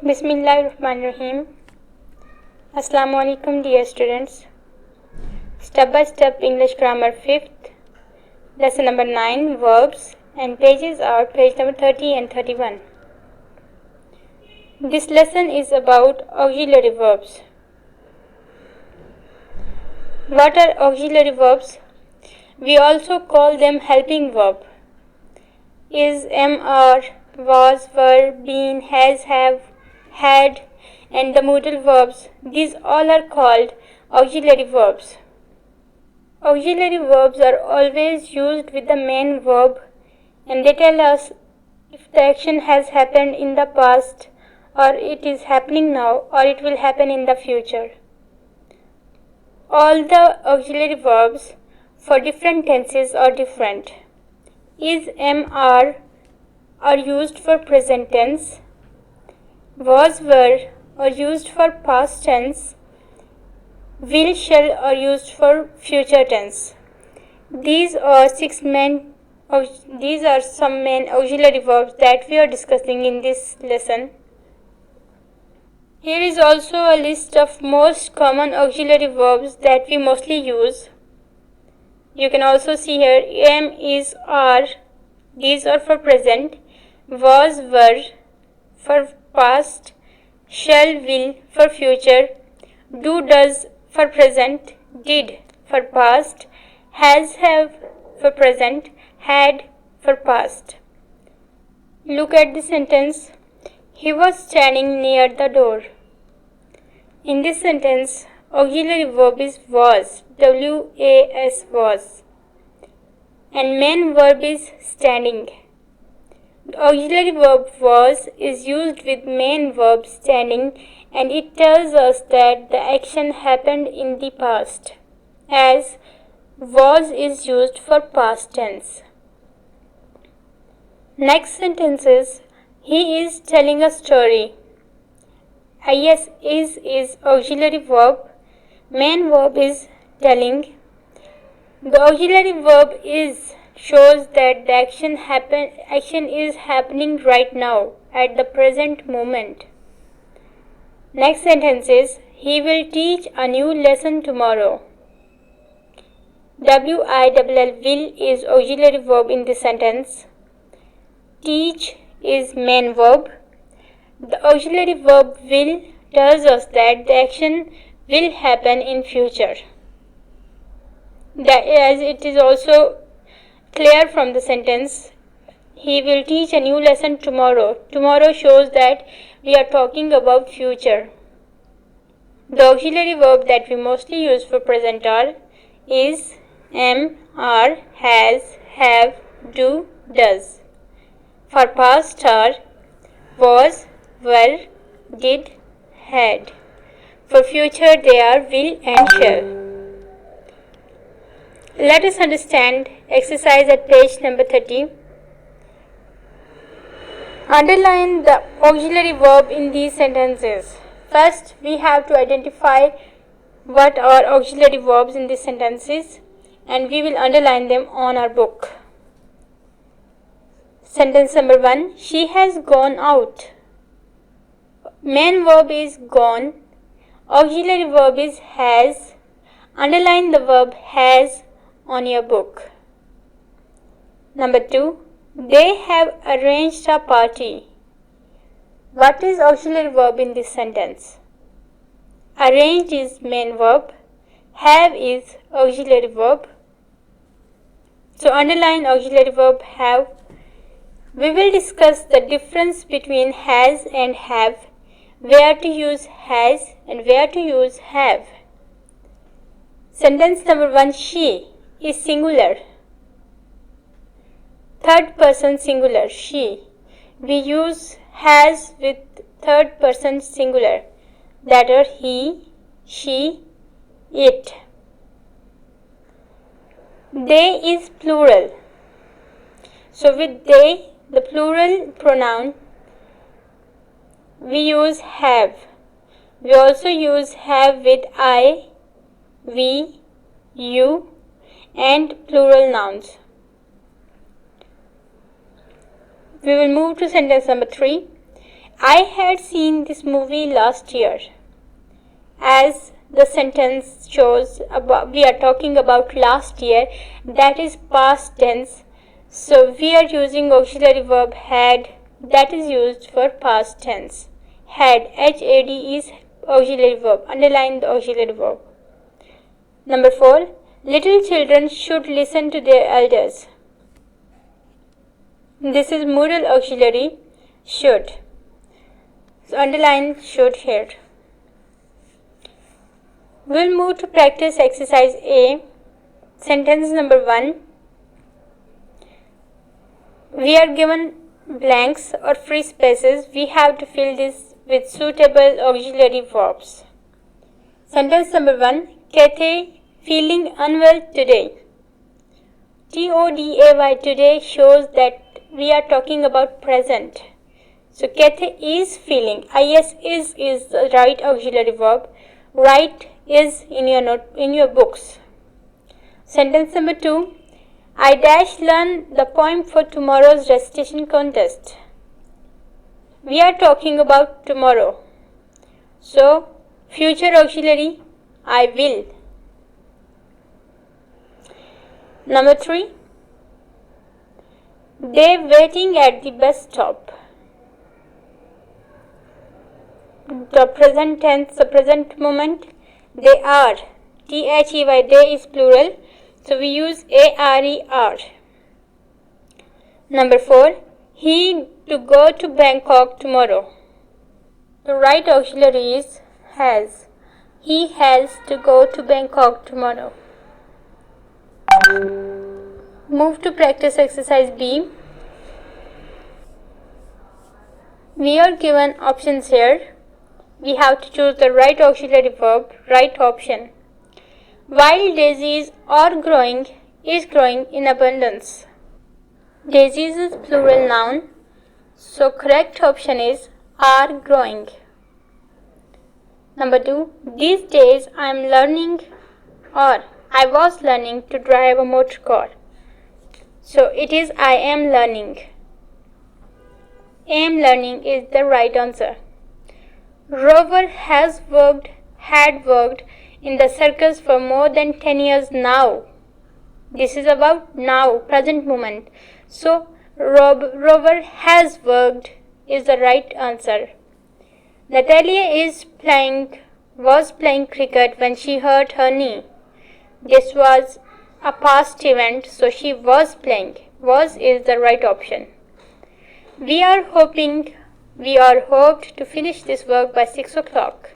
Bismillahirrahmanirrahim. Assalamu alaikum dear students. Step by step English grammar 5th. Lesson number 9 verbs and pages are page number 30 and 31. This lesson is about auxiliary verbs. What are auxiliary verbs? We also call them helping verb. Is, am, are, was, were, been, has, have, had, and the modal verbs. These all are called auxiliary verbs. Auxiliary verbs are always used with the main verb and they tell us if the action has happened in the past or it is happening now or it will happen in the future. All the auxiliary verbs for different tenses are different. Is, am, are used for present tense. Was, were are used for past tense. Will, shall are used for future tense. These are some main auxiliary verbs that we are discussing in this lesson. Here is also a list of most common auxiliary verbs that we mostly use. You can also see here am, is, are. These are for present. Was, were for past. Shall, will for future. Do, does for present. Did for past. Has, have for present. Had for past. Look at the sentence. He was standing near the door. In this sentence, auxiliary verb is was. W-A-S was. And main verb is standing. The auxiliary verb was is used with main verb standing and it tells us that the action happened in the past, as was is used for past tense. Next sentence is he is telling a story. Yes, is auxiliary verb. Main verb is telling. The auxiliary verb is shows that the action is happening right now at the present moment. Next sentence is he will teach a new lesson tomorrow. will is auxiliary verb in this sentence. Teach is main verb. The auxiliary verb will tells us that the action will happen in future. As it is also clear from the sentence, he will teach a new lesson tomorrow. Tomorrow shows that we are talking about future. The auxiliary verb that we mostly use for present are is, am, are, has, have, do, does. For past are was, were, did, had. For future they are will and shall. Let us understand exercise at page number 30. Underline the auxiliary verb in these sentences. First, we have to identify what are auxiliary verbs in these sentences and we will underline them on our book. Sentence number 1. She has gone out. Main verb is gone. Auxiliary verb is has. Underline the verb has on your book. Number 2. They have arranged a party. What is auxiliary verb in this sentence? Arranged is main verb. Have is auxiliary verb. So underline auxiliary verb have. We will discuss the difference between has and have, where to use has and where to use have. Sentence number 1. She is singular. Third person singular, she. We use has with third person singular, that are he, she, it. They is plural. So with they, the plural pronoun, we use have. We also use have with I, we, you, and plural nouns. We will move to sentence number 3. I had seen this movie last year. As the sentence shows, we are talking about last year, that is past tense. So we are using auxiliary verb had, that is used for past tense. Had, H-A-D is auxiliary verb. Underline the auxiliary verb. Number 4. Little children should listen to their elders. This is modal auxiliary should. So underline should here. We'll move to practice exercise A. Sentence number 1. We are given blanks or free spaces. We have to fill this with suitable auxiliary verbs. Sentence number 1. Kathy feeling unwell today. T-O-D-A-Y today shows that we are talking about present. So Kathy is feeling. Is is the right auxiliary verb. Write is in your books. Sentence number 2. I dash learn the poem for tomorrow's recitation contest. We are talking about tomorrow. So future auxiliary I will. Number 3. They waiting at the bus stop. The present tense, the present moment. They are. T-H-E-Y, they is plural. So we use A-R-E-R. Number 4. He to go to Bangkok tomorrow. The right auxiliary is has. He has to go to Bangkok tomorrow. Move to practice exercise B. We are given options here. We have to choose the right auxiliary verb, right option. Wild daisies are growing, is growing in abundance. Daisies is plural noun, so correct option is are growing. Number 2. These days I am learning or I was learning to drive a motor car. So it is I am learning. Am learning is the right answer. Rover had worked in the circus for more than 10 years now. This is about now, present moment. So Rover has worked is the right answer. Natalia was playing cricket when she hurt her knee. This was a past event, so she was playing. Was is the right option. We are hoped to finish this work by 6 o'clock.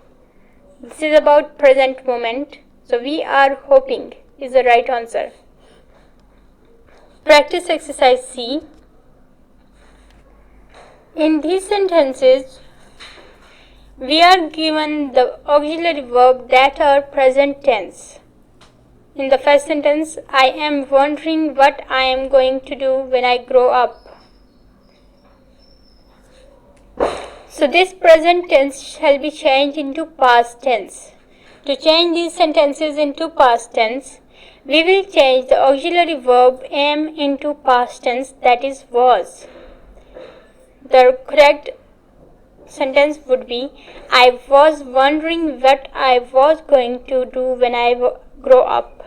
This is about present moment, so we are hoping is the right answer. Practice exercise C. In these sentences, we are given the auxiliary verb that are present tense. In the first sentence, I am wondering what I am going to do when I grow up. So this present tense shall be changed into past tense. To change these sentences into past tense, we will change the auxiliary verb am into past tense, that is was. The correct sentence would be I was wondering what I was going to do when I grow up.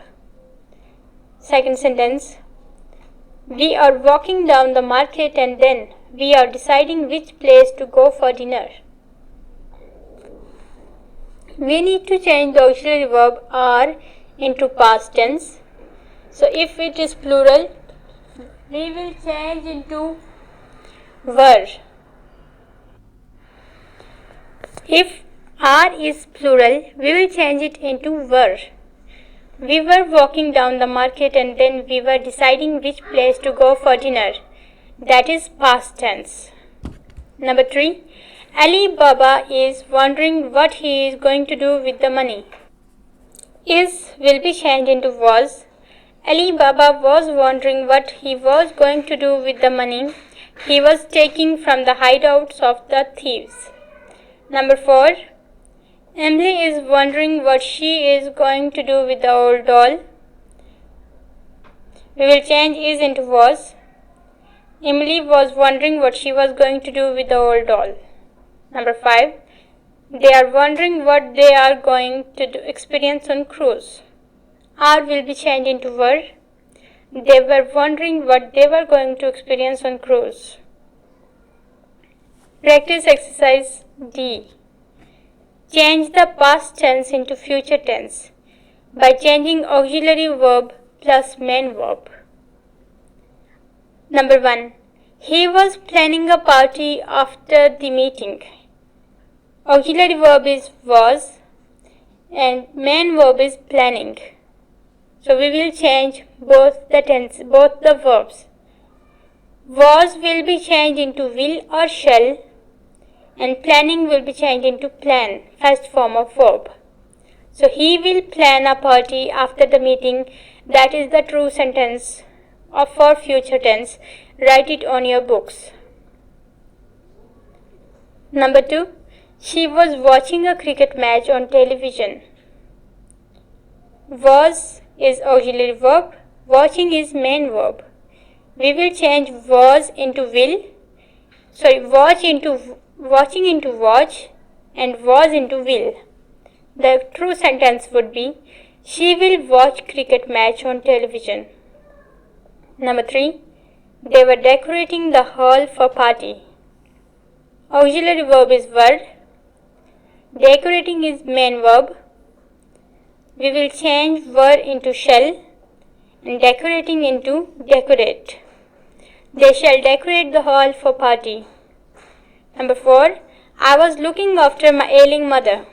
Second sentence, we are walking down the market and then we are deciding which place to go for dinner. We need to change the auxiliary verb are into past tense. So if it is plural, we will change into were. If are is plural, we will change it into were. We were walking down the market and then we were deciding which place to go for dinner. That is past tense. Number 3. Ali Baba is wondering what he is going to do with the money. Is will be changed into was. Ali Baba was wondering what he was going to do with the money he was taking from the hideouts of the thieves. Number 4. Emily is wondering what she is going to do with the old doll. We will change is into was. Emily was wondering what she was going to do with the old doll. Number 5. They are wondering what they are going to experience on cruise. Are will be changed into were. They were wondering what they were going to experience on cruise. Practice exercise D. Change the past tense into future tense by changing auxiliary verb plus main verb. Number 1. He was planning a party after the meeting. Auxiliary verb is was and main verb is planning. So we will change both the verbs. Was will be changed into will or shall, and planning will be changed into plan, first form of verb. So he will plan a party after the meeting. That is the true sentence for future tense. Write it on your books. Number 2. She was watching a cricket match on television. Was is auxiliary verb. Watching is main verb. We will change was into will. Watching into watch and was into will. The true sentence would be she will watch cricket match on television. Number 3. They were decorating the hall for party. Auxiliary verb is were. Decorating is main verb. We will change were into shall and decorating into decorate. They shall decorate the hall for party. Number 4. I was looking after my ailing mother.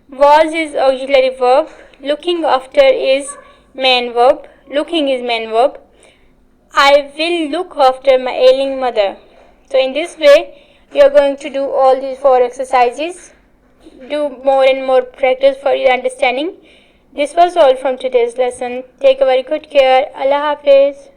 Was is auxiliary verb. Looking after is main verb. Looking is main verb. I will look after my ailing mother. So in this way, you are going to do all these 4 exercises. Do more and more practice for your understanding. This was all from today's lesson. Take a very good care. Allah Hafiz.